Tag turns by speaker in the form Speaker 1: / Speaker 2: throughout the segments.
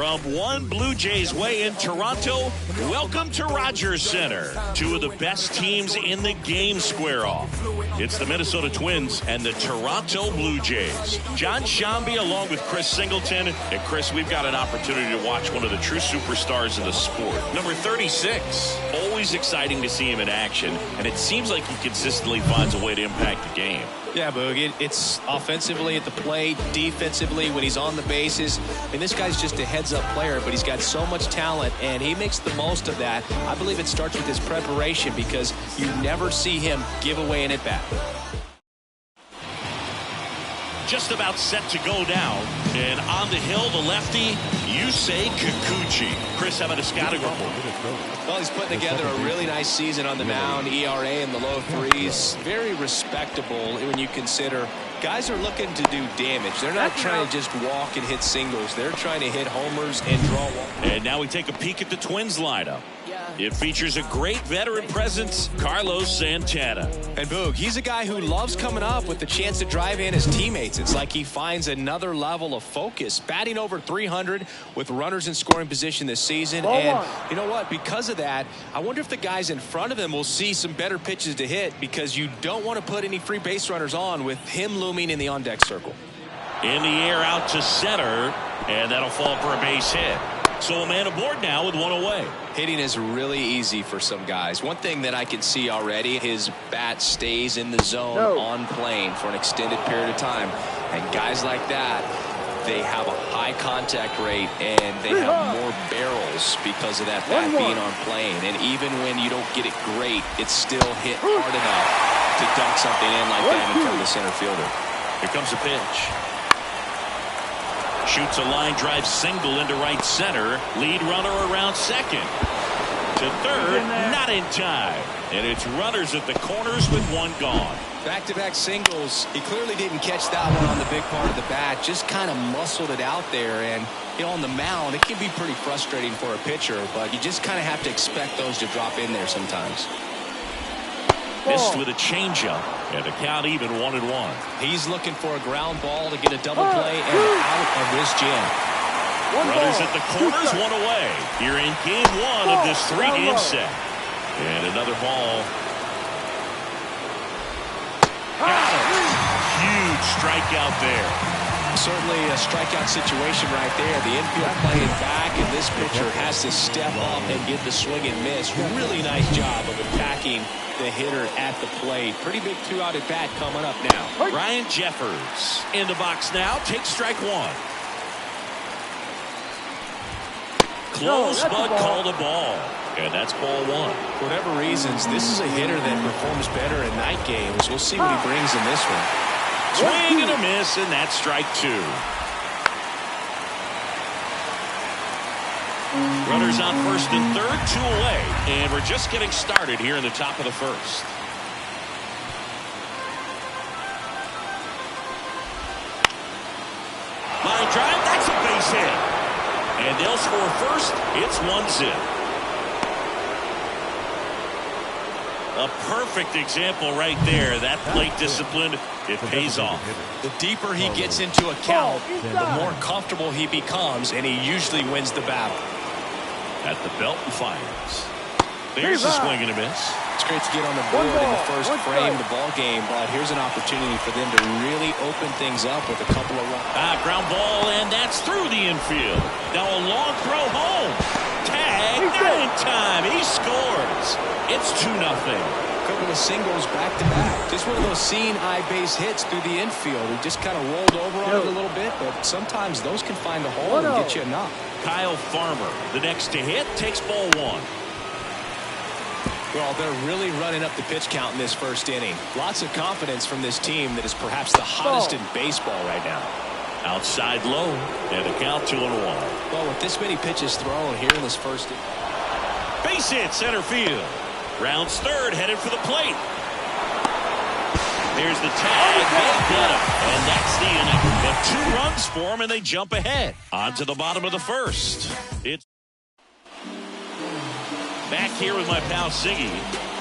Speaker 1: From one Blue Jays way in Toronto, welcome to Rogers Center. Two of the best teams in the game square off. It's the Minnesota Twins and the Toronto Blue Jays. John Shambi along with Chris Singleton. And Chris, we've got an opportunity to watch one of the true superstars in the sport. Number 36. Always exciting to see him in action. And it seems like he consistently finds a way to impact the game.
Speaker 2: Yeah, Boog, it's offensively at the plate, defensively when he's on the bases. I mean, this guy's just a heads-up player, but he's got so much talent, and he makes the most of that. I believe it starts with his preparation because you never see him give away an at-bat.
Speaker 1: Just about set to go down, and on the hill, the lefty, Yusei Kikuchi. Chris, how about a scouting report?
Speaker 2: Well, he's putting together a really nice season on the mound. ERA in the low threes. Very respectable when you consider guys are looking to do damage. They're not trying to just walk and hit singles. They're trying to hit homers and draw walks.
Speaker 1: And now we take a peek at the Twins lineup. It features a great veteran presence, Carlos Santana.
Speaker 2: And Boog, he's a guy who loves coming up with the chance to drive in his teammates. It's like he finds another level of focus. Batting over 300 with runners in scoring position this season. And you know what? Because of that, I wonder if the guys in front of him will see some better pitches to hit because you don't want to put any free base runners on with him looming in the on-deck circle.
Speaker 1: In the air out to center, and that'll fall for a base hit. So a man aboard now with one away.
Speaker 2: Hitting is really easy for some guys. One thing that I can see already, his bat stays in the zone on plane for an extended period of time. And guys like that, they have a high contact rate and they have more barrels because of that bat being on plane. And even when you don't get it great, it's still hit hard enough to dunk something in like that in front of the center fielder.
Speaker 1: Here comes a pitch. Shoots a line drive single into right center. Lead runner around second. To third, not in time. And it's runners at the corners with one gone.
Speaker 2: Back-to-back singles. He clearly didn't catch that one on the big part of the bat. Just kind of muscled it out there. And, you know, on the mound, it can be pretty frustrating for a pitcher. But you just kind of have to expect those to drop in there sometimes.
Speaker 1: Missed with a changeup, and the count even 1-1.
Speaker 2: He's looking for a ground ball to get a double play and out of this jam.
Speaker 1: Runners at the corners, one away. Here in game one of this three-game set. And another ball. Got it. Huge strikeout there.
Speaker 2: Certainly a strikeout situation right there. The infield playing back, and this pitcher has to step up and get the swing and miss. Really nice job of attacking the hitter at the plate. Pretty big two-out at bat coming up now.
Speaker 1: Ryan Jeffers in the box now. Takes strike one. Close, but called a ball. And that's ball one.
Speaker 2: For whatever reasons, this is a hitter that performs better in night games. We'll see what he brings in this one.
Speaker 1: Swing and a miss, and that's strike two. Runners on first and third, two away. And we're just getting started here in the top of the first. Line drive, that's a base hit. And they'll score first. It's 1-0. A perfect example right there. That plate discipline, it pays off.
Speaker 2: The deeper he gets into a count, the more comfortable he becomes, and he usually wins the battle.
Speaker 1: At the belt and fires. There's a swing and a miss.
Speaker 2: It's great to get on the board in the first frame of the ball game, but here's an opportunity for them to really open things up with a couple of runs.
Speaker 1: Ground ball, and that's through the infield. Now a long throw home. Tag, not in time. He scores. It's 2-0.
Speaker 2: Couple of singles back-to-back. Just one of those seeing eye base hits through the infield. He just kind of rolled over on it a little bit, but sometimes those can find a hole and get you enough.
Speaker 1: Kyle Farmer, the next to hit, takes ball one.
Speaker 2: Well, they're really running up the pitch count in this first inning. Lots of confidence from this team that is perhaps the hottest in baseball right now.
Speaker 1: Outside low, and the count 2-1.
Speaker 2: Well, with this many pitches thrown here in this first inning.
Speaker 1: Base hit, center field. Rounds third, headed for the plate. There's the tag, they get him, and that's the inning. They have 2 runs for him, and they jump ahead. On to the bottom of the first. It's back here with my pal Singy.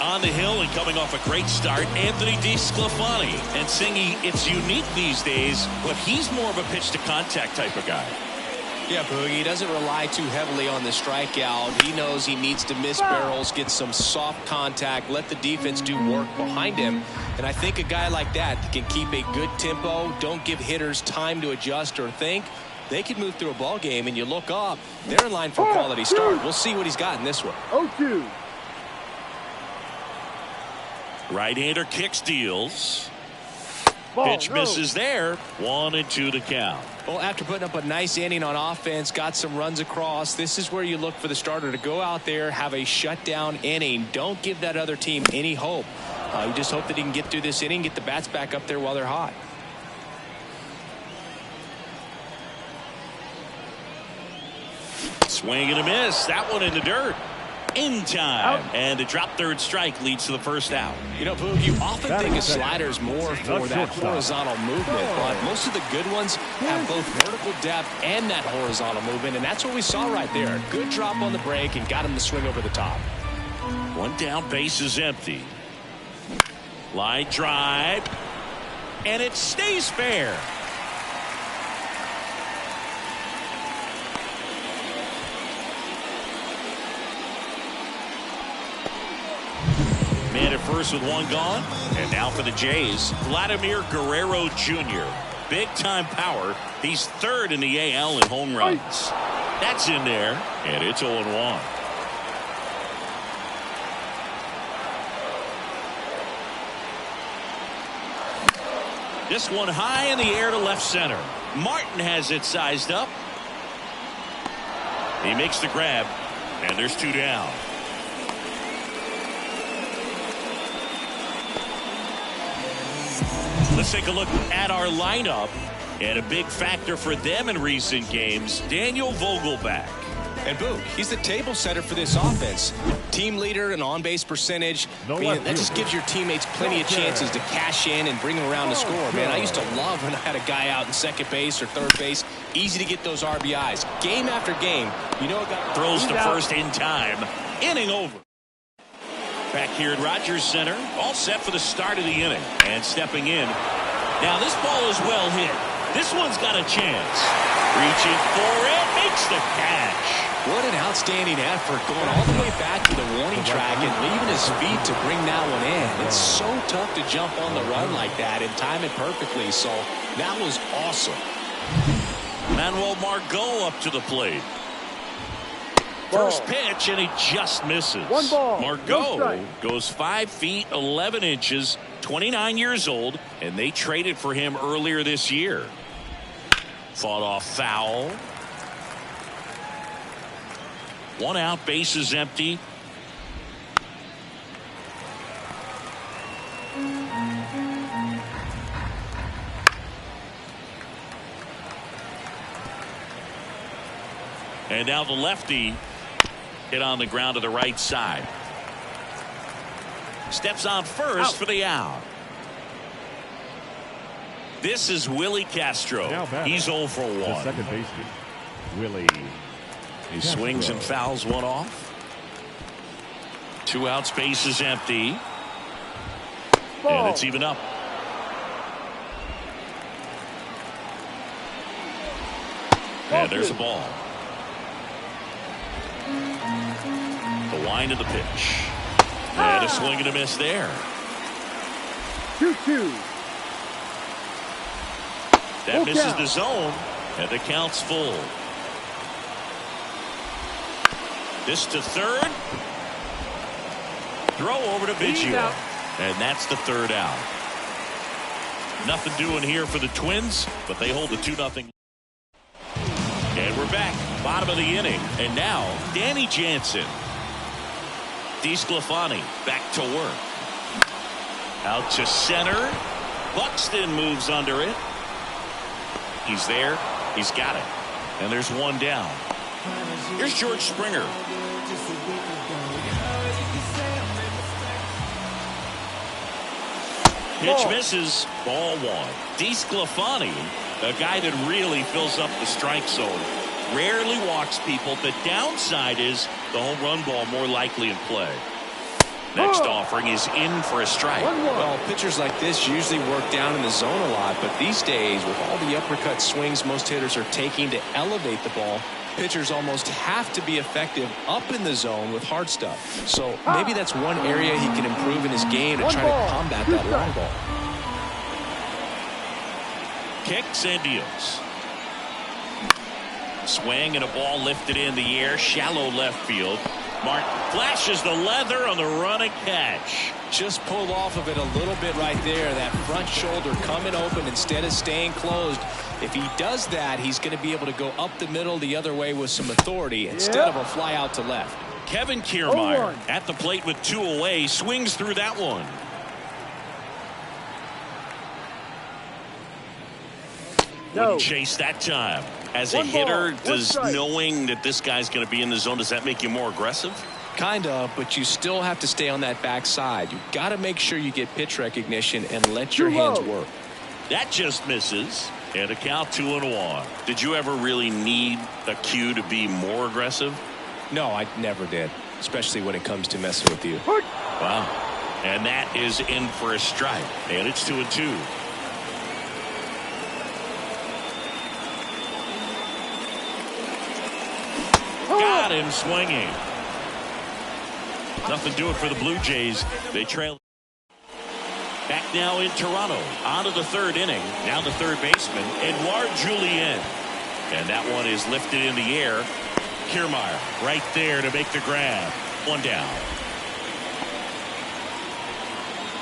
Speaker 1: On the hill and coming off a great start, Anthony DeSclafani. And Singy, it's unique these days, but he's more of a pitch-to-contact type of guy.
Speaker 2: Yeah, Boogie, he doesn't rely too heavily on the strikeout. He knows he needs to miss barrels, get some soft contact, let the defense do work behind him. And I think a guy like that can keep a good tempo, don't give hitters time to adjust or think. They could move through a ball game, and you look up, they're in line for a quality start. We'll see what he's got in this one.
Speaker 3: 0-2.
Speaker 1: Right-hander kicks, deals.
Speaker 3: Ball,
Speaker 1: Pitch misses there. 1-2 to count.
Speaker 2: Well, after putting up a nice inning on offense, got some runs across, this is where you look for the starter to go out there, have a shutdown inning. Don't give that other team any hope. You just hope that he can get through this inning, get the bats back up there while they're hot.
Speaker 1: Swing and a miss. That one in the dirt. In time.
Speaker 3: Out.
Speaker 1: And the drop third strike leads to the first out.
Speaker 2: You know, Boog, you often think a slider's more for that horizontal movement, but most of the good ones have both vertical depth and that horizontal movement, and that's what we saw right there. Good drop on the break and got him to swing over the top.
Speaker 1: One down, base is empty. Line drive. And it stays fair. Man at first with one gone. And now for the Jays, Vladimir Guerrero Jr. Big time power. He's third in the AL in home runs. That's in there. And it's 0-1. This one high in the air to left center. Martin has it sized up. He makes the grab. And there's two down. Let's take a look at our lineup. And a big factor for them in recent games, Daniel Vogelback.
Speaker 2: And Boog, he's the table setter for this offense. Team leader and on-base percentage. Man, that just gives your teammates plenty of chances to cash in and bring them around to score. Man, I used to love when I had a guy out in second base or third base. Easy to get those RBIs. Game after game, you know,
Speaker 1: throws to first in time. Inning over. Back here at Rogers Center, all set for the start of the inning. And stepping in. Now this ball is well hit. This one's got a chance. Reaching for it, makes the catch.
Speaker 2: What an outstanding effort, going all the way back to the warning track and leaving his feet to bring that one in. It's so tough to jump on the run like that and time it perfectly. So that was awesome.
Speaker 1: Manuel Margot up to the plate. First pitch, and he just misses.
Speaker 3: One ball,
Speaker 1: Margot goes 5 feet 11 inches, 29 years old, and they traded for him earlier this year. Fought off foul. One out, base is empty. And now the lefty hit on the ground to the right side. Steps on first for the out. This is Willie Castro. He's 0 for 1.
Speaker 3: The second baseman, Willie.
Speaker 1: He swings and fouls one off. 2 outs, base is empty. And it's even up. And there's a ball. The wind of the pitch. And a swing and a miss there.
Speaker 3: 2-2.
Speaker 1: That misses the zone, and the count's full. This to third. Throw over to Biggio. And that's the third out. Nothing doing here for the Twins, but they hold the 2-0. And we're back, bottom of the inning. And now, Danny Jansen. DeSclafani back to work. Out to center. Buxton moves under it. He's there. He's got it. And there's one down. Here's George Springer. Pitch misses. Ball 1. DeSclafani, a guy that really fills up the strike zone. Rarely walks people. The downside is the home run ball more likely in play. Next offering is in for a strike.
Speaker 2: Well, pitchers like this usually work down in the zone a lot, but these days, with all the uppercut swings most hitters are taking to elevate the ball, pitchers almost have to be effective up in the zone with hard stuff. So maybe that's one area he can improve in his game to try to combat that long ball.
Speaker 1: Kicks and deals. Swing and a ball lifted in the air, shallow left field. Martin flashes the leather on the run and catch.
Speaker 2: Just pulled off of it a little bit right there. That front shoulder coming open instead of staying closed. If he does that, he's going to be able to go up the middle the other way with some authority instead of a fly out to left.
Speaker 1: Kevin Kiermaier at the plate with 2 away, swings through that one. Wouldn't chase that time. As a hitter, does knowing that this guy's going to be in the zone, does that make you more aggressive?
Speaker 2: Kind of, but you still have to stay on that backside. You've got to make sure you get pitch recognition and let your hands work.
Speaker 1: That just misses. And a count 2-1. Did you ever really need a cue to be more aggressive?
Speaker 2: No, I never did, especially when it comes to messing with you.
Speaker 1: Wow. And that is in for a strike. And it's 2-2. Got him swinging. Nothing doing for the Blue Jays. They trail. Back now in Toronto. On to the 3rd inning. Now the third baseman, Edouard Julien. And that one is lifted in the air. Kiermaier right there to make the grab. One down.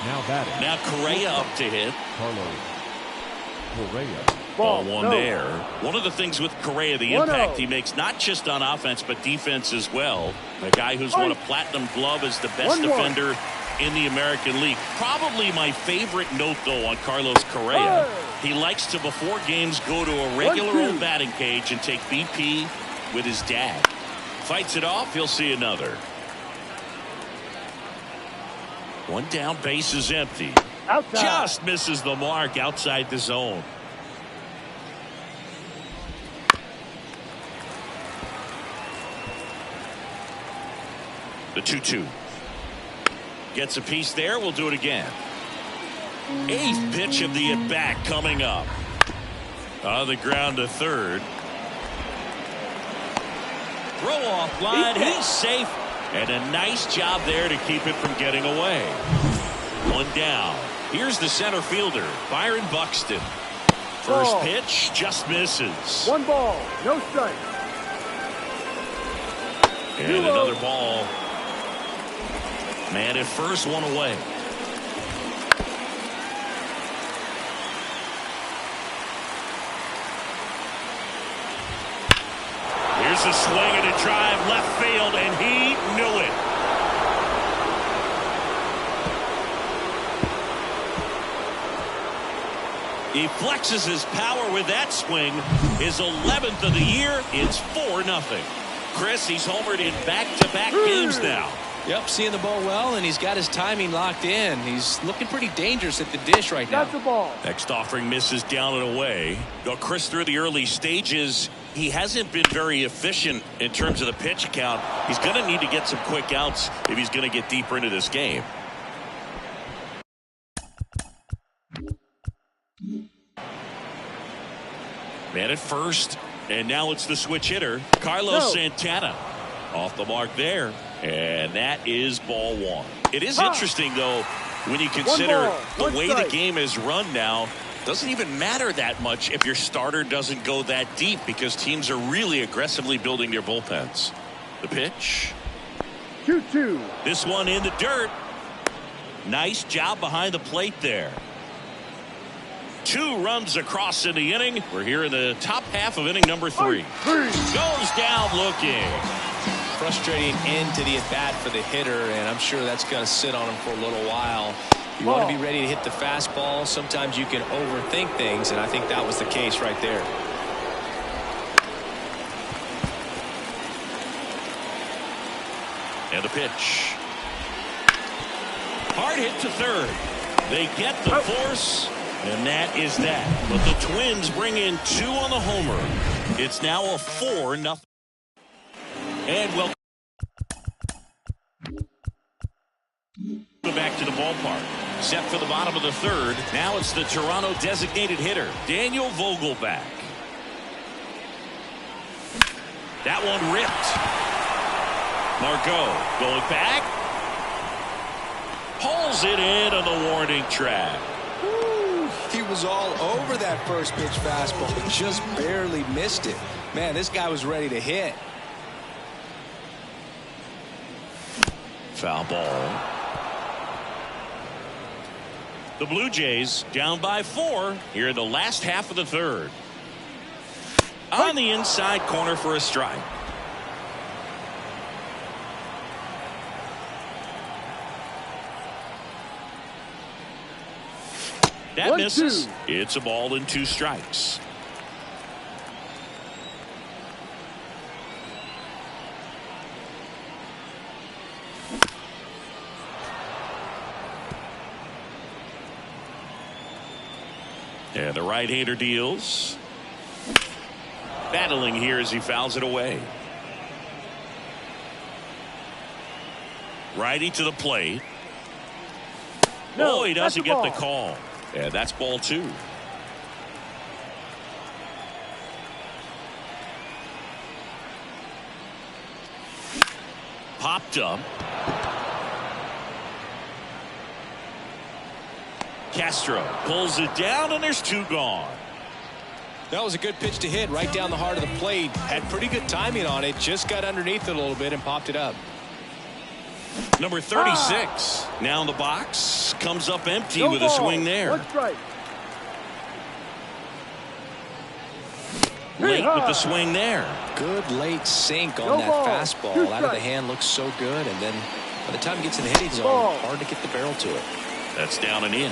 Speaker 3: Now batting.
Speaker 1: Now Correa up to hit.
Speaker 3: Carlos Correa.
Speaker 1: Ball one there. One of the things with Correa, the impact he makes, not just on offense, but defense as well. A guy who's won a platinum glove as the best defender in the American League. Probably my favorite note, though, on Carlos Correa. He likes to, before games, go to a regular old batting cage and take BP with his dad. Fights it off, he'll see another. One down, base is empty. Outside. Just misses the mark outside the zone. The 2-2. Gets a piece there. We'll do it again. 8th pitch of the at-bat coming up. On the ground to third. Throw off line. He's safe. And a nice job there to keep it from getting away. One down. Here's the center fielder, Byron Buxton. First pitch just misses.
Speaker 4: 1 ball, no strike.
Speaker 1: And another ball. Man at first, 1 away. Here's a swing and a drive left field, and he knew it. He flexes his power with that swing. His 11th of the year. It's 4-0. Chris, he's homered in back-to-back games now.
Speaker 2: Yep, seeing the ball well, and he's got his timing locked in. He's looking pretty dangerous at the dish right now.
Speaker 4: That's the ball.
Speaker 1: Next offering misses down and away. Though Chris, through the early stages, he hasn't been very efficient in terms of the pitch count. He's going to need to get some quick outs if he's going to get deeper into this game. Man at first, and now it's the switch hitter, Carlos Santana. Off the mark there, and that is ball 1. It is interesting, though, when you consider the way the game is run now. Doesn't even matter that much if your starter doesn't go that deep, because teams are really aggressively building their bullpens. The pitch.
Speaker 4: 2-2.
Speaker 1: This one in the dirt. Nice job behind the plate there. 2 runs across in the inning. We're here in the top half of inning number 3. Goes down looking.
Speaker 2: Frustrating end to the at-bat for the hitter, and I'm sure that's going to sit on him for a little while. You want to be ready to hit the fastball. Sometimes you can overthink things, and I think that was the case right there.
Speaker 1: And the pitch. Hard hit to third. They get the force, and that is that. But the Twins bring in 2 on the homer. It's now a 4-0. And welcome. Go back to the ballpark. Set for the bottom of the third. Now it's the Toronto designated hitter, Daniel Vogelback. That one ripped. Margot going back. Pulls it in on the warning track.
Speaker 2: He was all over that first pitch fastball, but just barely missed it. Man, this guy was ready to hit.
Speaker 1: Foul ball. The Blue Jays down by 4 here in the last half of the third. On the inside corner for a strike. That misses. It's a ball and 2 strikes. And the right-hander deals. Battling here as he fouls it away. Righty to the plate. No, he doesn't get the call. Yeah, that's ball 2. Popped up. Castro pulls it down, and there's 2 gone.
Speaker 2: That was a good pitch to hit right down the heart of the plate. Had pretty good timing on it. Just got underneath it a little bit and popped it up.
Speaker 1: Number 36 now in the box, comes up empty with a swing there. Late with the swing there.
Speaker 2: Good late sink on that fastball. Out of the hand, looks so good, and then by the time it gets in the hitting zone, hard to get the barrel to it.
Speaker 1: That's down and in.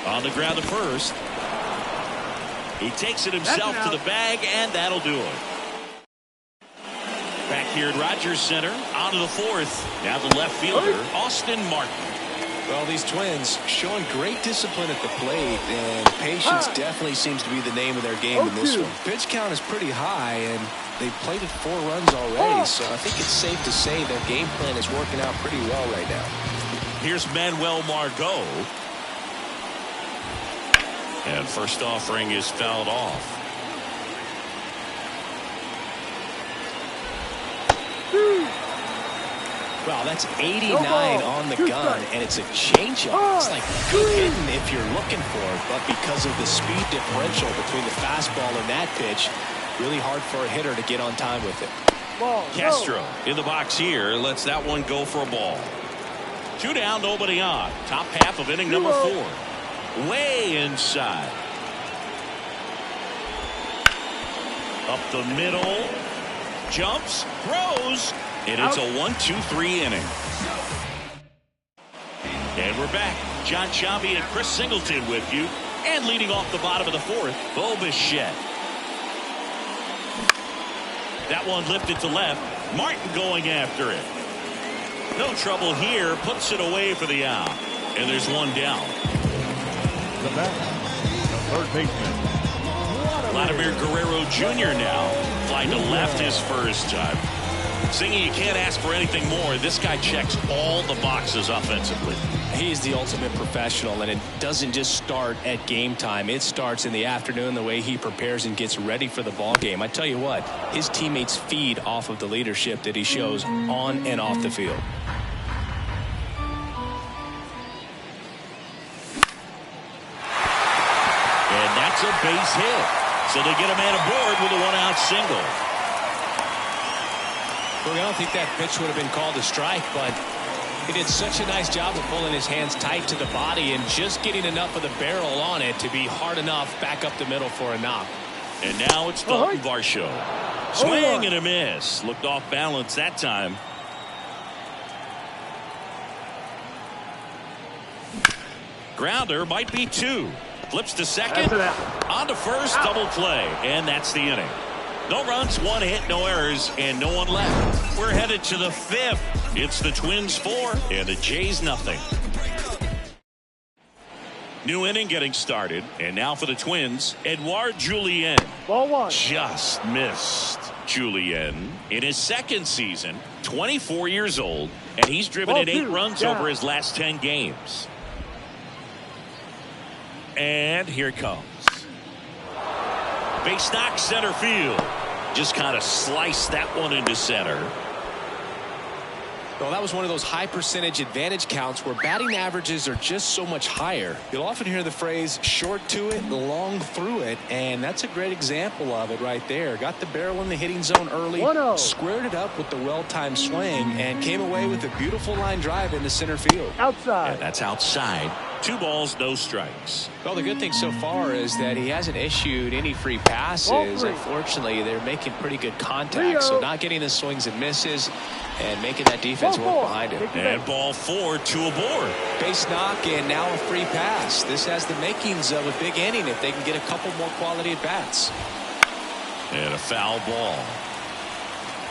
Speaker 1: On the ground to first. He takes it himself to the bag, and that'll do it. Back here at Rogers Center, on to the 4th. Now the left fielder, Austin Martin.
Speaker 2: Well, these Twins showing great discipline at the plate, and patience definitely seems to be the name of their game in this one. Pitch count is pretty high, and they've plated 4 runs already, so I think it's safe to say their game plan is working out pretty well right now.
Speaker 1: Here's Manuel Margot. And first offering is fouled off.
Speaker 2: Wow, that's 89 on the gun, and it's a changeup. It's like good hitting if you're looking for it, but because of the speed differential between the fastball and that pitch, really hard for a hitter to get on time with it.
Speaker 1: Castro in the box here lets that one go for a ball. 2 down, nobody on. Top half of inning number 4. Way inside. Up the middle. Jumps, throws, and it's a 1-2-3 inning. And we're back. John Sciambi and Chris Singleton with you. And leading off the bottom of the 4th, Bo Bichette. That one lifted to left. Martin going after it. No trouble here. Puts it away for the out. And there's 1 down.
Speaker 3: The back, the third baseman.
Speaker 1: Vladimir Guerrero Jr. now. Flying to left his first time. Singy, you can't ask for anything more. This guy checks all the boxes offensively.
Speaker 2: He's the ultimate professional, and it doesn't just start at game time. It starts in the afternoon, the way he prepares and gets ready for the ball game. I tell you what, his teammates feed off of the leadership that he shows on and off the field.
Speaker 1: And that's a base hit. So they get a man aboard with a 1-out single.
Speaker 2: Well, I don't think that pitch would have been called a strike, but he did such a nice job of pulling his hands tight to the body and just getting enough of the barrel on it to be hard enough back up the middle for a knock.
Speaker 1: And now it's Dalton Varsho. Swing and a miss. Looked off balance that time. Grounder might be 2. Flips to second. On to first. Double play. And that's the inning. No runs, 1 hit, no errors, and no one left. We're headed to the 5th. It's the Twins 4 and the Jays nothing. New inning getting started. And now for the Twins, Edouard Julien.
Speaker 4: Ball one.
Speaker 1: Just missed. Julien in his second season, 24 years old, and he's driven
Speaker 4: Ball
Speaker 1: in 8
Speaker 4: two,
Speaker 1: runs
Speaker 4: down.
Speaker 1: over his last 10 games. And here it comes. Base knock, center field. Just kind of sliced that one into center.
Speaker 2: Well, that was one of those high percentage advantage counts where batting averages are just so much higher. You'll often hear the phrase short to it, long through it, and that's a great example of it right there. Got the barrel in the hitting zone early,
Speaker 4: 1-0.
Speaker 2: squared it up with the well-timed swing, and came away with a beautiful line drive into center field.
Speaker 4: Outside.
Speaker 1: And that's outside. 2 balls, no strikes.
Speaker 2: Well, the good thing so far is that he hasn't issued any free passes.
Speaker 4: Ball three.
Speaker 2: Unfortunately, they're making pretty good contact, so not getting the swings and misses and making that defense
Speaker 4: Ball
Speaker 2: work
Speaker 4: four.
Speaker 2: behind him.
Speaker 1: And ball 4, 2 aboard.
Speaker 2: Base knock and now a free pass. This has the makings of a big inning if they can get a couple more quality at bats.
Speaker 1: And a foul ball.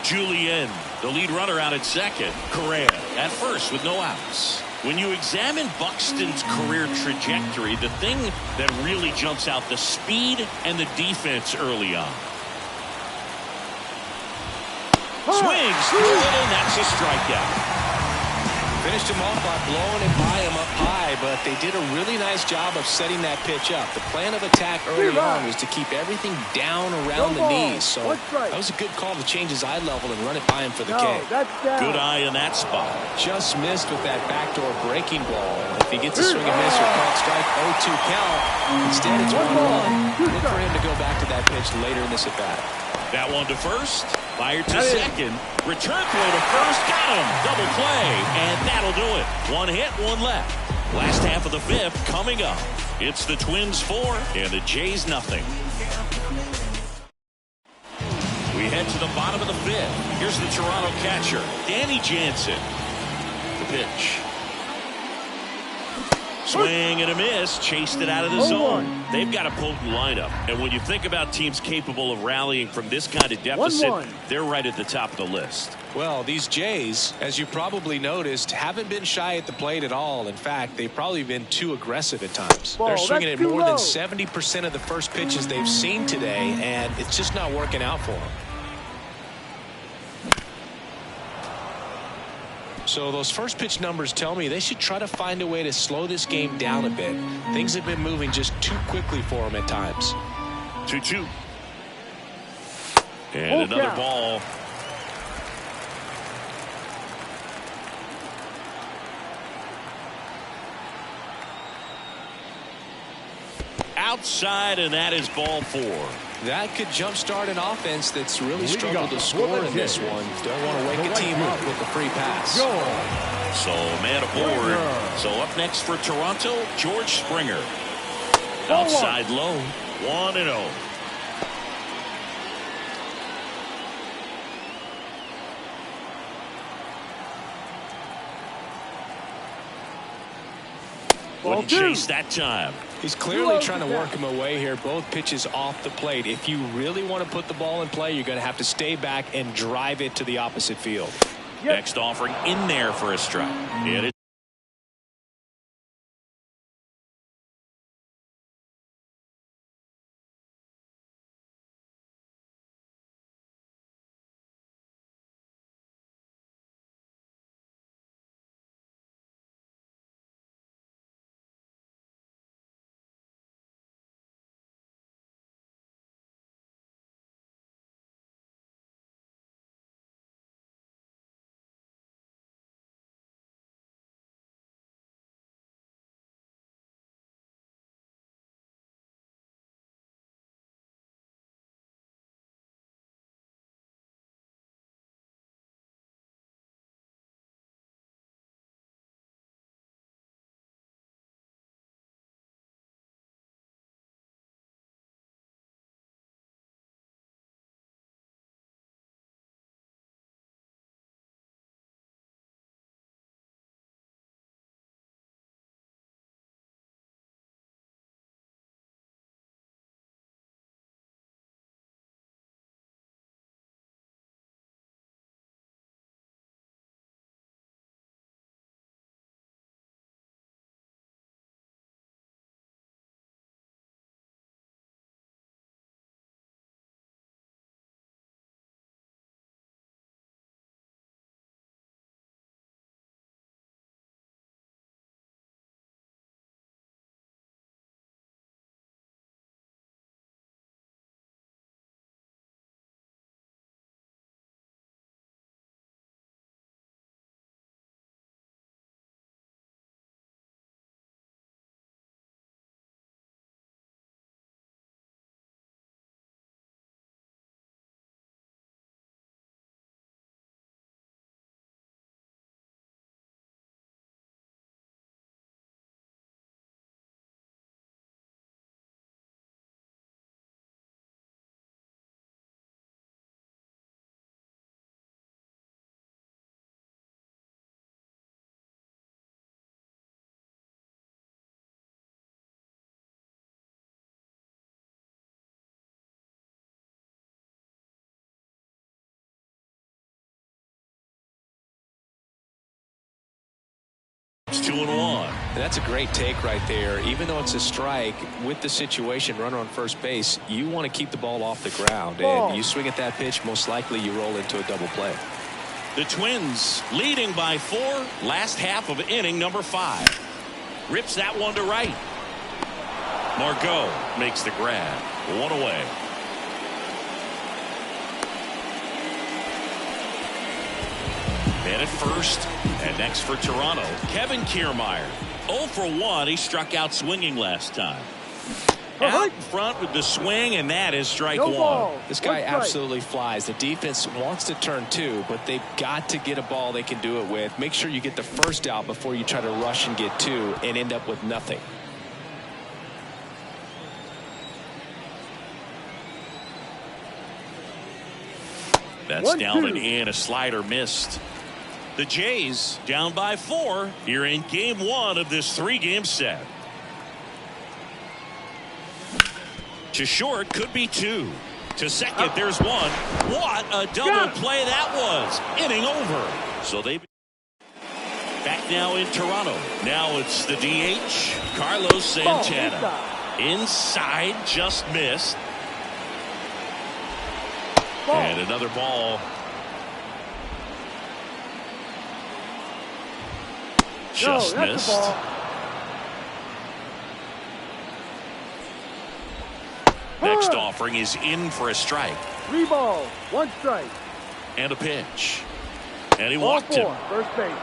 Speaker 1: Julien, the lead runner out at second. Correa at first with no outs. When you examine Buxton's career trajectory, the thing that really jumps out, the speed and the defense early on. Swings through it, and that's a strikeout.
Speaker 2: Finished him off by blowing it by him up high, but they did a really nice job of setting that pitch up. The plan of attack early on was to keep everything down around the knees. So that was a good call to change his eye level and run it by him for the K.
Speaker 1: Good eye in that spot.
Speaker 2: Just missed with that backdoor breaking ball. If he gets a swing and miss or called strike, 0-2 count. Instead, it's 1-1. Look for him to go back to that pitch later in this at bat.
Speaker 1: That one to first. Fired to second. Return throw to first. Got him. Double play. And that'll do it. 1 hit, 1 left. Last half of the 5th coming up. It's the Twins 4 and the Jays nothing. We head to the bottom of the 5th. Here's the Toronto catcher, Danny Jansen. The pitch. Swing and a miss. Chased it out of the zone. They've got a potent lineup. And when you think about teams capable of rallying from this kind of deficit, they're right at the top of the list.
Speaker 2: Well, these Jays, as you probably noticed, haven't been shy at the plate at all. In fact, they've probably been too aggressive at times. They're swinging at more than 70% of the first pitches they've seen today, and it's just not working out for them. So those first pitch numbers tell me they should try to find a way to slow this game down a bit. Things have been moving just too quickly for them at times.
Speaker 1: 2-2. And another ball. Outside, and that is ball 4.
Speaker 2: That could jumpstart an offense that's really struggled to score in this one. Don't want to wake a team up with a free pass.
Speaker 1: So man aboard. So up next for Toronto, George Springer. Outside low, 1-0. Wouldn't chase that time.
Speaker 2: He's clearly trying to work him away here. Both pitches off the plate. If you really want to put the ball in play, you're going to have to stay back and drive it to the opposite field.
Speaker 1: Next offering in there for a strike. And it's 2-1.
Speaker 2: That's a great take right there. Even though it's a strike, with the situation, runner on first base, you want to keep the ball off the ground. And you swing at that pitch, most likely you roll into a double play.
Speaker 1: The Twins leading by 4. Last half of inning number 5. Rips that one to right. Margot makes the grab. 1 away. Man at first, and next for Toronto, Kevin Kiermaier. 0 for 1. He struck out swinging last time. Out in front with the swing, and that is strike 1.
Speaker 2: This guy absolutely flies. The defense wants to turn 2, but they've got to get a ball they can do it with. Make sure you get the first out before you try to rush and get 2 and end up with nothing.
Speaker 1: That's down and in. A slider missed. The Jays down by 4 here in game 1 of this 3-game set. To short, could be 2. To second, there's 1. What a double play that was. Inning over. So they back now in Toronto. Now it's the DH, Carlos Santana. Inside, just missed. And another ball. Just missed. Next offering is in for a strike.
Speaker 4: 3 balls, 1 strike.
Speaker 1: And a pitch. And he walked him.
Speaker 4: First base.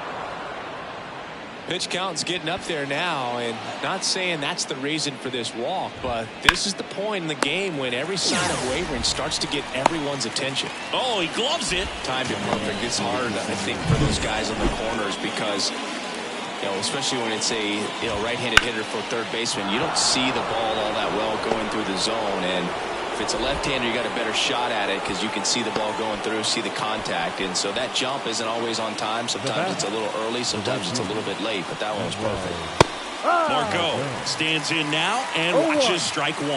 Speaker 2: Pitch count's getting up there now, and not saying that's the reason for this walk, but this is the point in the game when every sign of wavering starts to get everyone's attention.
Speaker 1: Oh, he gloves it.
Speaker 2: Timed it perfect. It's hard, I think, for those guys on the corners because, you know, especially when it's a right-handed hitter for third baseman, you don't see the ball all that well going through the zone, and if it's a left-hander, you got a better shot at it because you can see the ball going through, see the contact, and so that jump isn't always on time. Sometimes it's a little early, sometimes it's a little bit late, but that one was perfect.
Speaker 1: Margot stands in now and watches strike 1.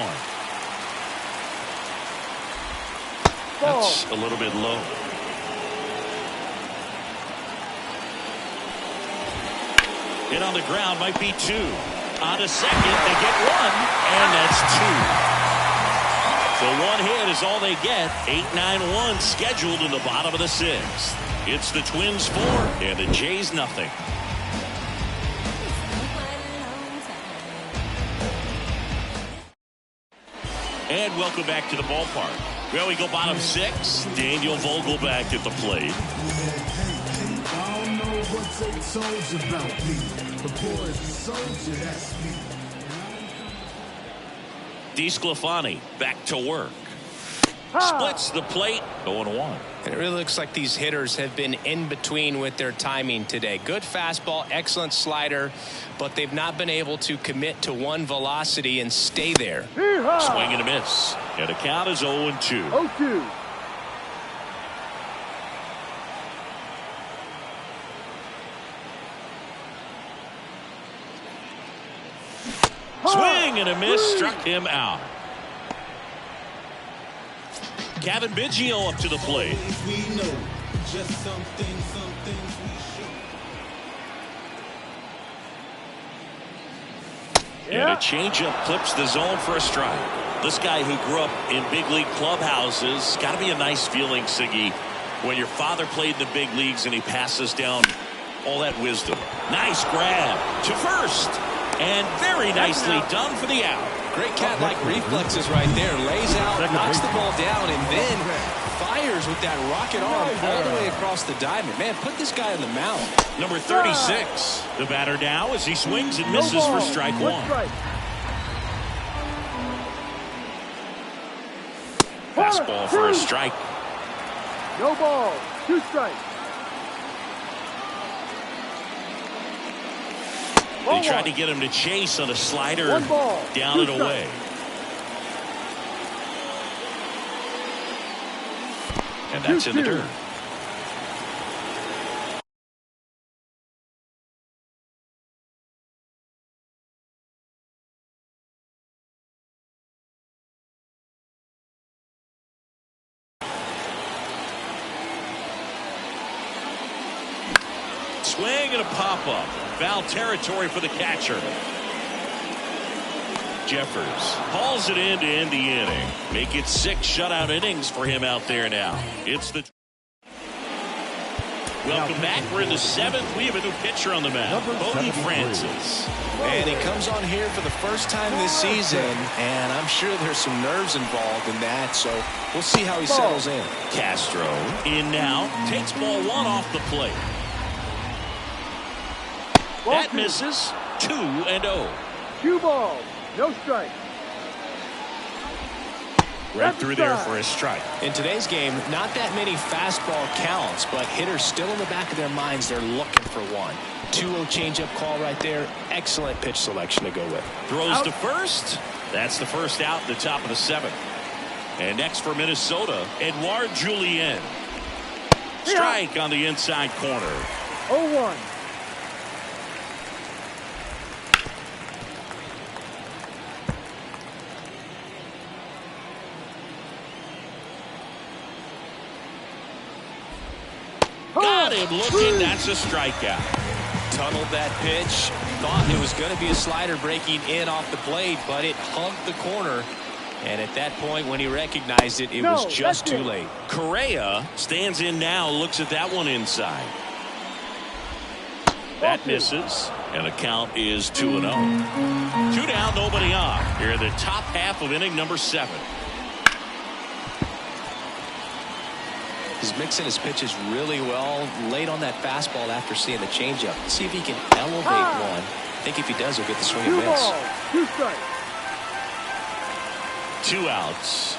Speaker 1: That's a little bit low. Hit on the ground might be 2. On to second, they get 1, and that's 2. So 1 hit is all they get. 8-9-1 scheduled in the bottom of the 6th. It's the Twins 4 and the Jays nothing. And welcome back to the ballpark. Well, we go bottom 6. Daniel Vogelback at the plate.
Speaker 5: I don't know what they told you about me. The boys soldier, that's me.
Speaker 1: DeSclafani back to work. Splits the plate, 0-1.
Speaker 2: And it really looks like these hitters have been in between with their timing today. Good fastball, excellent slider, but they've not been able to commit to one velocity and stay there.
Speaker 1: Swing and a miss. And the count is 0-2.
Speaker 4: 0-2.
Speaker 1: Swing and a miss, struck him out. Kevin Biggio up to the plate. And a changeup clips the zone for a strike. This guy who grew up in big league clubhouses, got to be a nice feeling, Siggy, when your father played in the big leagues and he passes down all that wisdom. Nice grab to first. And very nicely done for the out.
Speaker 2: Great cat-like reflexes right there. Lays out, knocks the ball down, and then fires with that rocket arm all the way across the diamond. Man, put this guy on the mound.
Speaker 1: Number 36. The batter now as he swings and misses for strike 1. Fastball for a strike.
Speaker 4: No ball. 2 strikes.
Speaker 1: They tried to get him to chase on a slider down and away. And that's in the dirt. Swing and a pop-up. foul territory for the catcher. Jeffers hauls it in to end the inning. Make it 6 shutout innings for him out there now. It's the... Welcome back. We're in the 7th. We have a new pitcher on the mound, Bobby Francis.
Speaker 2: And he comes on here for the first time this season, and I'm sure there's some nerves involved in that, so we'll see how he settles in.
Speaker 1: Castro in now, takes ball 1 off the plate. That misses. 2-0.
Speaker 4: 2 balls, no strikes.
Speaker 1: Right through there for a strike.
Speaker 2: In today's game, not that many fastball counts, but hitters still in the back of their minds, they're looking for one. 2-0 changeup call right there. Excellent pitch selection to go with.
Speaker 1: Throws to first. That's the first out in the top of the 7th. And next for Minnesota, Edouard Julien. Strike on the inside corner.
Speaker 4: 0-1.
Speaker 1: Got him looking. That's a strikeout.
Speaker 2: Tunneled that pitch. Thought it was going to be a slider breaking in off the plate, but it hugged the corner. And at that point, when he recognized it, it was just too late.
Speaker 1: Correa stands in now, looks at that one inside. That misses, and the count is 2-0. 2 down, nobody on. Here in the top half of inning number 7.
Speaker 2: He's mixing his pitches really well. Late on that fastball after seeing the changeup. See if he can elevate one. I think if he does, he'll get the swing and
Speaker 4: 2
Speaker 2: miss.
Speaker 4: balls, 2 strikes.
Speaker 1: 2 outs.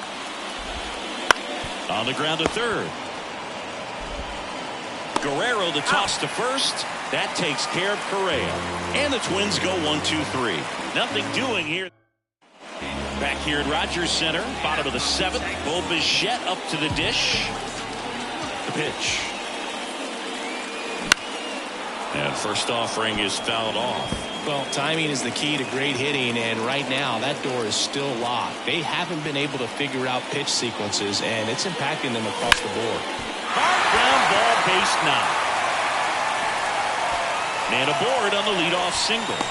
Speaker 1: On the ground to third. Guerrero the toss to first. That takes care of Correa. And the Twins go 1-2-3. Nothing doing here. Back here at Rogers Center, bottom of the 7th. Bo Bichette up to the dish. The pitch. And first offering is fouled off.
Speaker 2: Well, timing is the key to great hitting, and right now that door is still locked. They haven't been able to figure out pitch sequences, and it's impacting them across the board.
Speaker 1: Ground ball, base 9. And aboard on the leadoff single.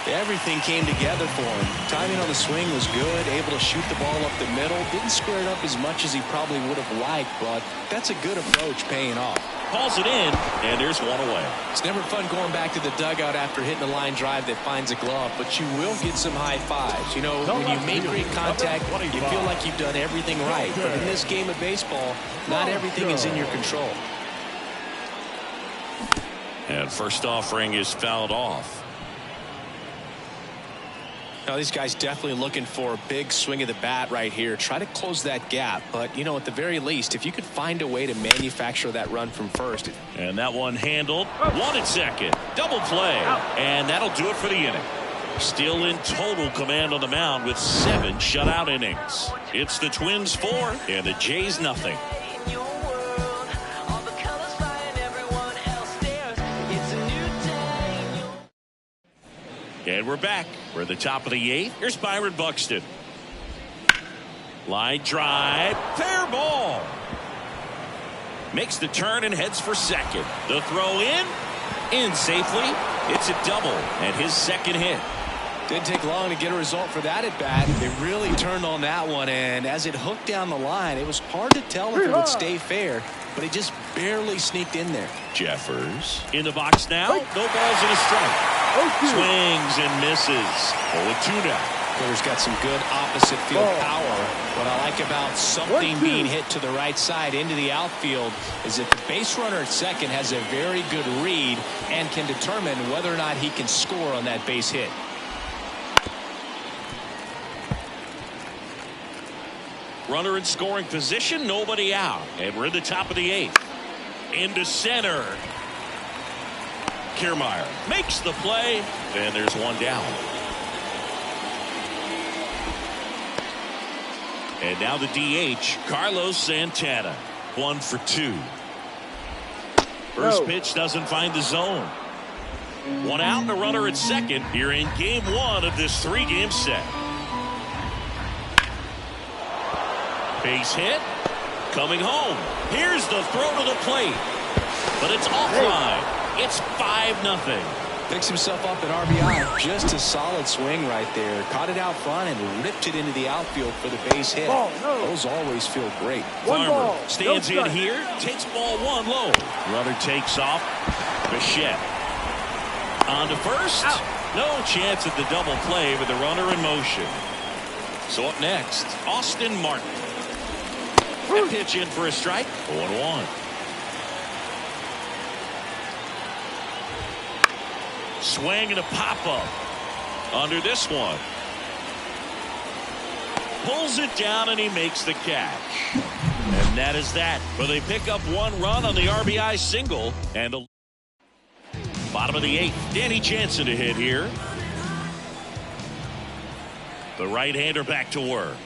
Speaker 2: Everything came together for him. Timing on the swing was good, able to shoot the ball up the middle. Didn't square it up as much as he probably would have liked, but that's a good approach paying off.
Speaker 1: Calls it in, and there's one away.
Speaker 2: It's never fun going back to the dugout after hitting a line drive that finds a glove, but you will get some high fives. You know, when you make great contact, you feel like you've done everything right. But in this game of baseball, not everything is in your control.
Speaker 1: And first offering is fouled off.
Speaker 2: Now, these guys definitely looking for a big swing of the bat right here. Try to close that gap. But, you know, at the very least, if you could find a way to manufacture that run from first.
Speaker 1: And that one handled. 1 at second. Double play. And that'll do it for the inning. Still in total command on the mound with 7 shutout innings. It's the Twins 4 and the Jays nothing. And we're back. We're at the top of the 8th. Here's Byron Buxton. Line drive. Fair ball. Makes the turn and heads for second. The throw in safely. It's a double and his second hit.
Speaker 2: Didn't take long to get a result for that at bat. They really turned on that one, and as it hooked down the line, it was hard to tell if it would stay fair, but it just barely sneaked in there.
Speaker 1: Jeffers in the box now. No balls and a strike. Swings and misses. 0-2 now.
Speaker 2: Cutter's got some good opposite field power. What I like about something being hit to the right side into the outfield is that the base runner at second has a very good read and can determine whether or not he can score on that base hit.
Speaker 1: Runner in scoring position, nobody out. And we're in the top of the 8th. Into center. Kiermaier makes the play, and there's one down. And now the DH, Carlos Santana. 1 for 2. First pitch doesn't find the zone. 1 out and a runner at second here in game 1 of this 3-game set. Base hit. Coming home. Here's the throw to the plate. But it's offline. It's 5-0.
Speaker 2: Picks himself up at RBI. Just a solid swing right there. Caught it out front and ripped it into the outfield for the base hit.
Speaker 4: Ball, no.
Speaker 2: Those always feel great.
Speaker 1: Farmer stands in here, takes ball 1 low. Runner takes off. Bichette on to first.
Speaker 4: Out.
Speaker 1: No chance at the double play with the runner in motion. So up next, Austin Martin. That pitch in for a strike. 0-1. Swing and a pop-up under this one. Pulls it down and he makes the catch. And that is that. But they pick up 1 run on the RBI single. And the bottom of the 8th. Danny Jansen to hit here. The right-hander back to work.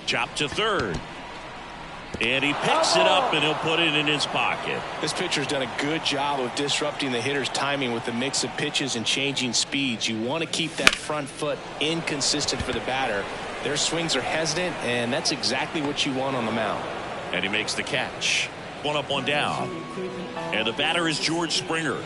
Speaker 1: Chop to third. And he picks it up and he'll put it in his pocket.
Speaker 2: This pitcher's done a good job of disrupting the hitter's timing with the mix of pitches and changing speeds. You want to keep that front foot inconsistent for the batter. Their swings are hesitant, and that's exactly what you want on the mound.
Speaker 1: And he makes the catch. 1 up, 1 down. And the batter is George Springer.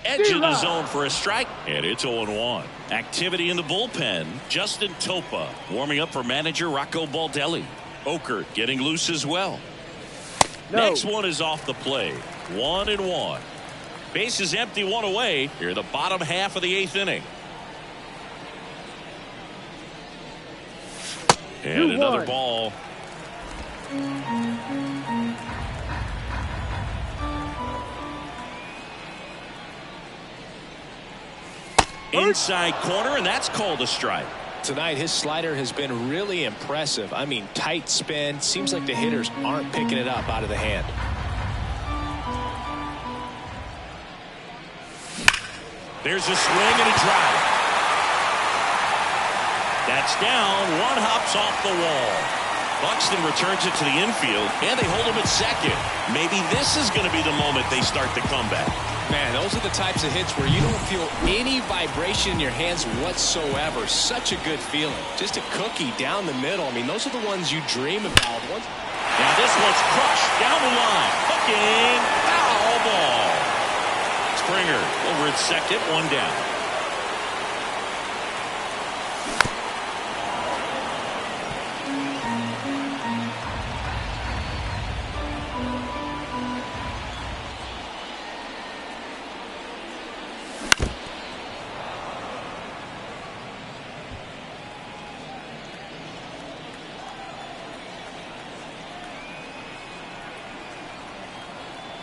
Speaker 1: Edge of the zone for a strike, and it's 0-1. Activity in the bullpen. Justin Topa warming up for manager Rocco Baldelli. Okert getting loose as well.
Speaker 4: No.
Speaker 1: Next one is off the plate. 1-1. Base is empty, 1 away. Here in the bottom half of the 8th inning. And another ball. Inside corner, and that's called a strike.
Speaker 2: Tonight, his slider has been really impressive. I mean, tight spin. Seems like the hitters aren't picking it up out of the hand.
Speaker 1: There's a swing and a drive. That's down. 1 hops off the wall. Buxton returns it to the infield, and they hold him at second. Maybe this is going to be the moment they start the comeback.
Speaker 2: Man, those are the types of hits where you don't feel any vibration in your hands whatsoever. Such a good feeling. Just a cookie down the middle. I mean, those are the ones you dream about.
Speaker 1: Now this one's crushed down the line. Hooking. Foul ball. Springer over at second, 1 down.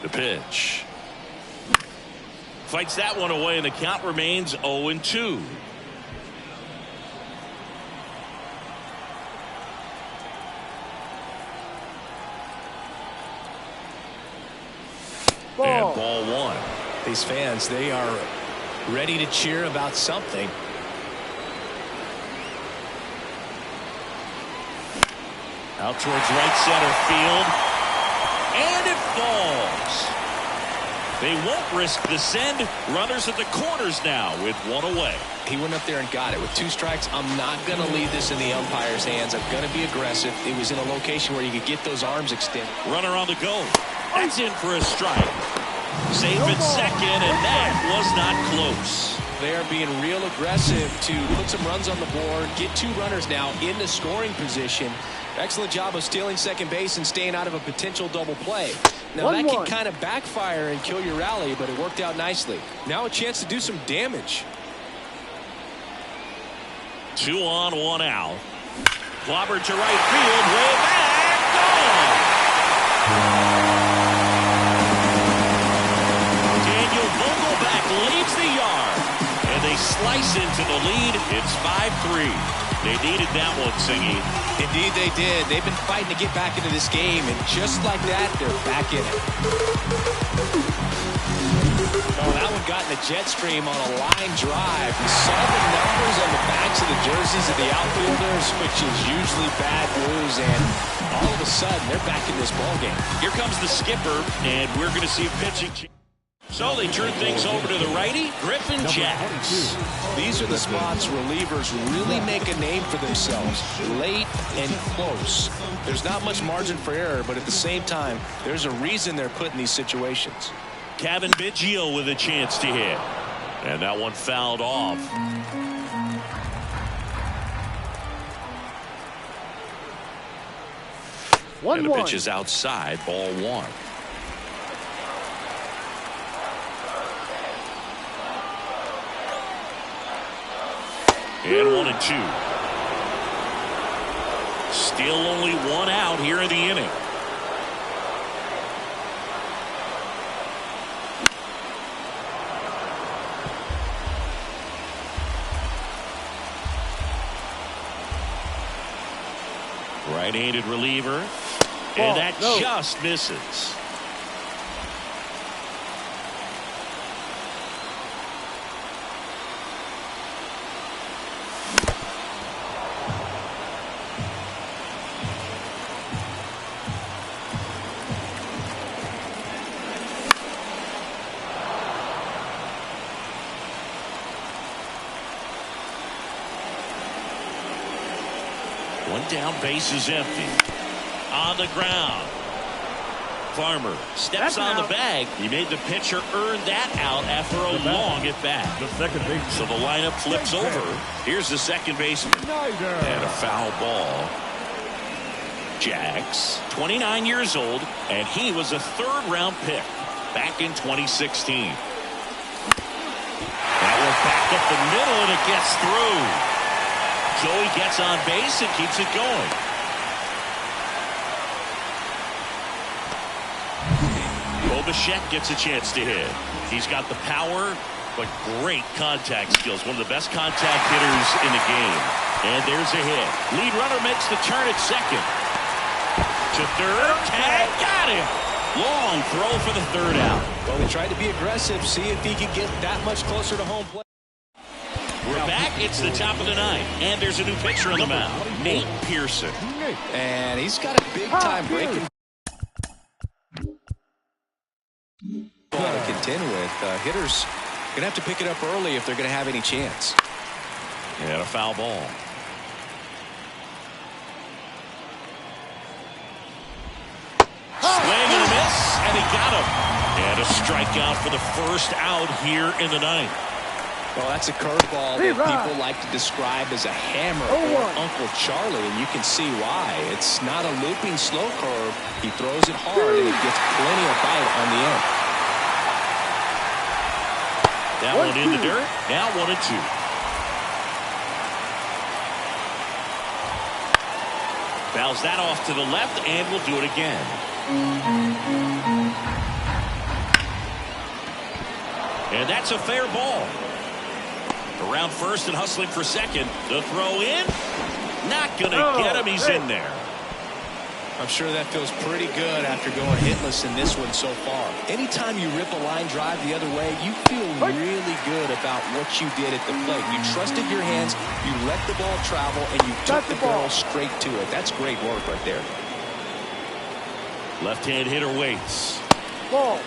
Speaker 1: The pitch. Fights that one away, and the count remains 0-2. And ball 1.
Speaker 2: These fans, they are ready to cheer about something.
Speaker 1: Out towards right center field. And it falls. They won't risk the send. Runners at the corners now with 1 away.
Speaker 2: He went up there and got it. With 2 strikes, I'm not going to leave this in the umpire's hands. I'm going to be aggressive. It was in a location where you could get those arms extended.
Speaker 1: Runner on the go. That's in for a strike. Safe at second, and that was not close.
Speaker 2: They are being real aggressive to put some runs on the board, get 2 runners now in the scoring position. Excellent job of stealing second base and staying out of a potential double play. Now that can kind of backfire and kill your rally, but it worked out nicely. Now a chance to do some damage.
Speaker 1: 2 on, 1 out. Clobbered to right field, way back, gone. Daniel Vogelback leads the yard, and they slice into the lead. It's 5-3. They needed that one, Singy.
Speaker 2: Indeed they did. They've been fighting to get back into this game, and just like that, they're back in it. Oh, that one got in the jet stream on a line drive. We saw the numbers on the backs of the jerseys of the outfielders, which is usually bad news, and all of a sudden, they're back in this ballgame.
Speaker 1: Here comes the skipper, and we're going to see a pitching change. So they turn things over to the righty, Griffin Jacks.
Speaker 2: These are the spots relievers really make a name for themselves, late and close. There's not much margin for error, but at the same time, there's a reason they're put in these situations.
Speaker 1: Kevin Biggio with a chance to hit. And that one fouled off. And the pitch is outside, ball one. And 1-2. Still only one out here in the inning. Right-handed reliever. And that just misses. One down, base is empty. On the ground. Farmer steps on the bag. He made the pitcher earn that out after a long at bat.
Speaker 3: The second baseman.
Speaker 1: So the lineup flips over. Here's the second baseman. And a foul ball. Jax, 29 years old, and he was a third-round pick back in 2016. That one back up the middle, and it gets through. Joey gets on base and keeps it going. Bichette gets a chance to hit. He's got the power, but great contact skills. One of the best contact hitters in the game. And there's a hit. Lead runner makes the turn at second. To third. Tag. Got him. Long throw for the third out.
Speaker 2: Well, he tried to be aggressive. See if he could get that much closer to home plate.
Speaker 1: We're back. It's the top of the ninth. And there's a new pitcher on the mound. Nate Pearson.
Speaker 2: And he's got a big-time breaking ball to contend with. Hitters going to have to pick it up early if they're going to have any chance.
Speaker 1: And a foul ball. Swing and a miss, and he got him. And a strikeout for the first out here in the ninth.
Speaker 2: Well, that's a curveball that people like to describe as a hammer or Uncle Charlie, and you can see why. It's not a looping slow curve. He throws it hard, and it gets plenty of bite on the end.
Speaker 1: That one in the dirt. Now 1-2. Fouls that off to the left, and we'll do it again. And that's a fair ball. Around first and hustling for second. The throw in. Not going to get him. He's in there.
Speaker 2: I'm sure that feels pretty good after going hitless in this one so far. Anytime you rip a line drive the other way, you feel really good about what you did at the plate. You trusted your hands, you let the ball travel, and you took the ball straight to it. That's great work right there.
Speaker 1: Left-hand hitter waits.
Speaker 4: Ball.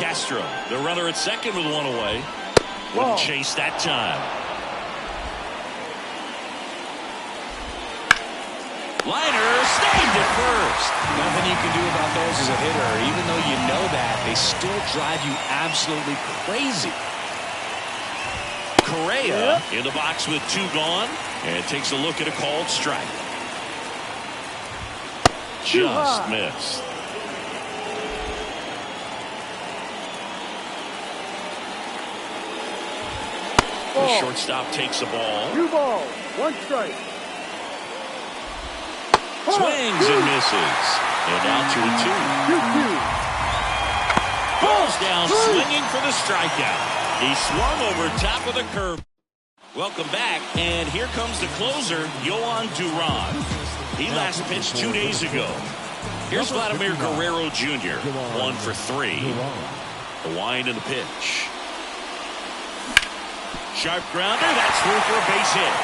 Speaker 1: Castro, the runner at second with one away. Wouldn't chase that time. Liner saved it first.
Speaker 2: Nothing you can do about those as a hitter. Even though you know that, they still drive you absolutely crazy.
Speaker 1: Correa in the box with two gone and takes a look at a called strike. Just missed. The shortstop takes the ball.
Speaker 4: 2 balls, 1 strike.
Speaker 1: Swings and misses. And now 2-2. Ball's down, swinging for the strikeout. He swung over top of the curve. Welcome back, and here comes the closer, Yohan Duran. He last pitched 2 days ago. Here's Vladimir Guerrero Jr., 1 for 3. The wind and the pitch. Sharp grounder, that's through for a base hit.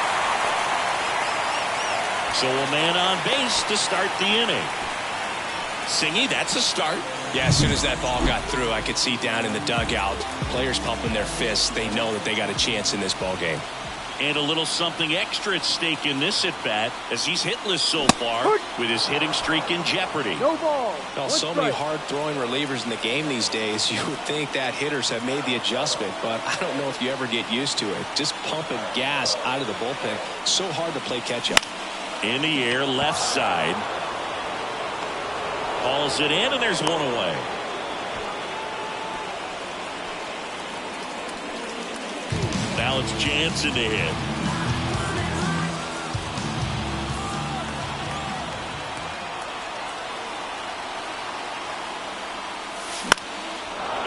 Speaker 1: So a man on base to start the inning. Singy, that's a start.
Speaker 2: Yeah, as soon as that ball got through, I could see down in the dugout, players pumping their fists. They know that they got a chance in this ball game.
Speaker 1: And a little something extra at stake in this at-bat, as he's hitless so far with his hitting streak in jeopardy.
Speaker 4: No ball.
Speaker 2: Well, so many hard-throwing relievers in the game these days, you would think that hitters have made the adjustment, but I don't know if you ever get used to it. Just pumping gas out of the bullpen, so hard to play catch-up.
Speaker 1: In the air, left side. Hauls it in, and there's one away. Now it's Jansen to hit.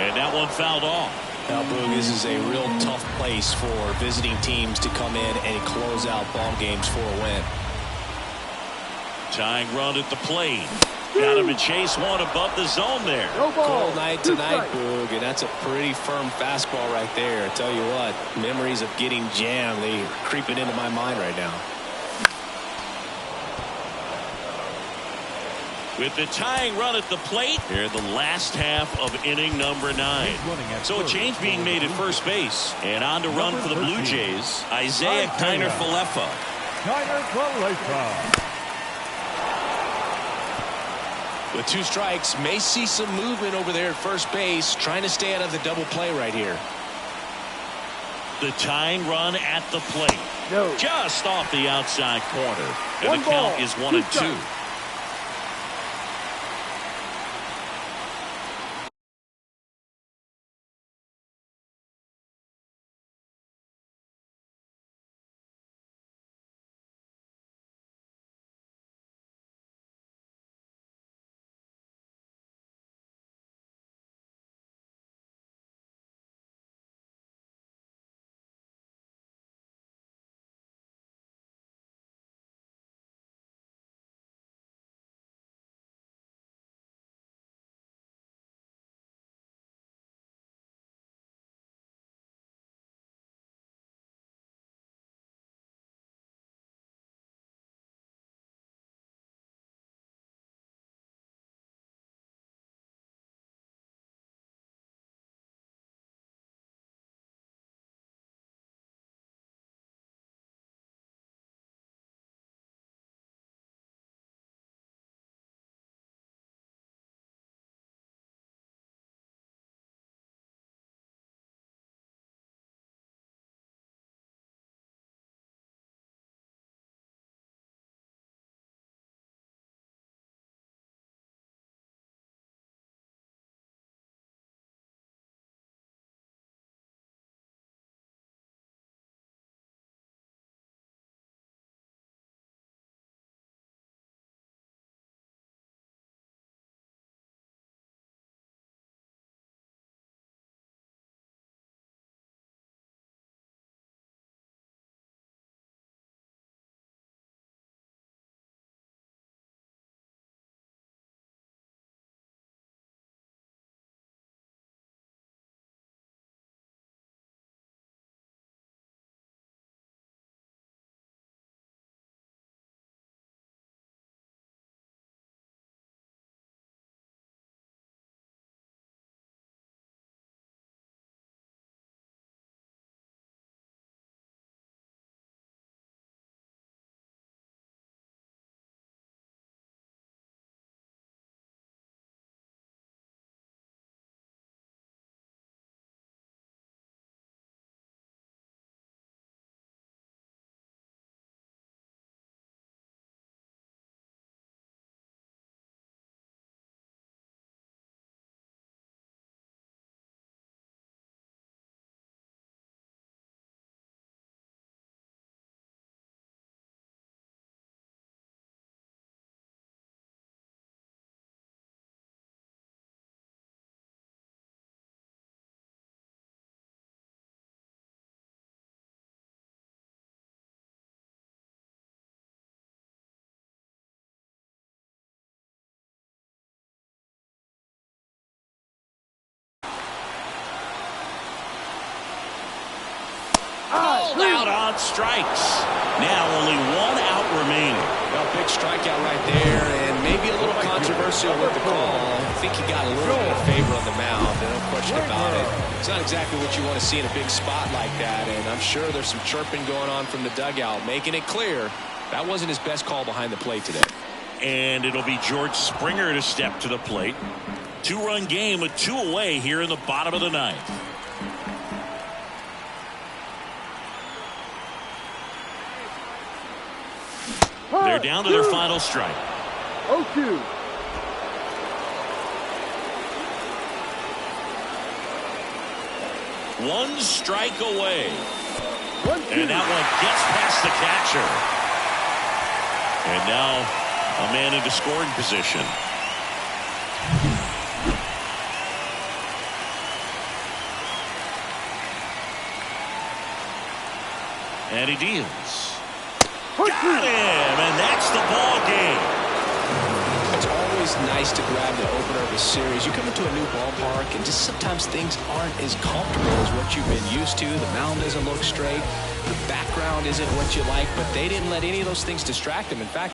Speaker 1: And that one fouled off.
Speaker 2: Now, Boog, this is a real tough place for visiting teams to come in and close out ball games for a win.
Speaker 1: Tying run at the plate. Got him to chase one above the zone there.
Speaker 4: No ball.
Speaker 2: Cold night tonight, Boog, and that's a pretty firm fastball right there. I tell you what, memories of getting jammed, they're creeping into my mind right now.
Speaker 1: With the tying run at the plate, here the last half of inning number 9. So a change being made at first base. And on to run for the Blue Jays, Isaiah Kiner-Falefa.
Speaker 3: Kiner-Falefa.
Speaker 2: With 2 strikes, may see some movement over there at first base, trying to stay out of the double play right here.
Speaker 1: The tying run at the plate.
Speaker 4: No.
Speaker 1: Just off the outside corner. And
Speaker 4: One
Speaker 1: the count
Speaker 4: ball,
Speaker 1: is 1-2. Called out on strikes. Now only 1 out remaining.
Speaker 2: Well, big strikeout right there, and maybe a little controversial with the call. I think he got a little bit of favor on the mound. No question about it. It's not exactly what you want to see in a big spot like that, and I'm sure there's some chirping going on from the dugout, making it clear that wasn't his best call behind the plate today.
Speaker 1: And it'll be George Springer to step to the plate. 2-run game with 2 away here in the bottom of the 9th. They're down to their final strike.
Speaker 4: 0-2.
Speaker 1: One strike away.
Speaker 4: 1-2.
Speaker 1: And that one gets past the catcher. And now a man into scoring position. And he deals. Got him, and that's the ball game.
Speaker 2: It's always nice to grab the opener of a series. You come into a new ballpark, and just sometimes things aren't as comfortable as what you've been used to. The mound doesn't look straight. The background isn't what you like, but they didn't let any of those things distract them. In fact,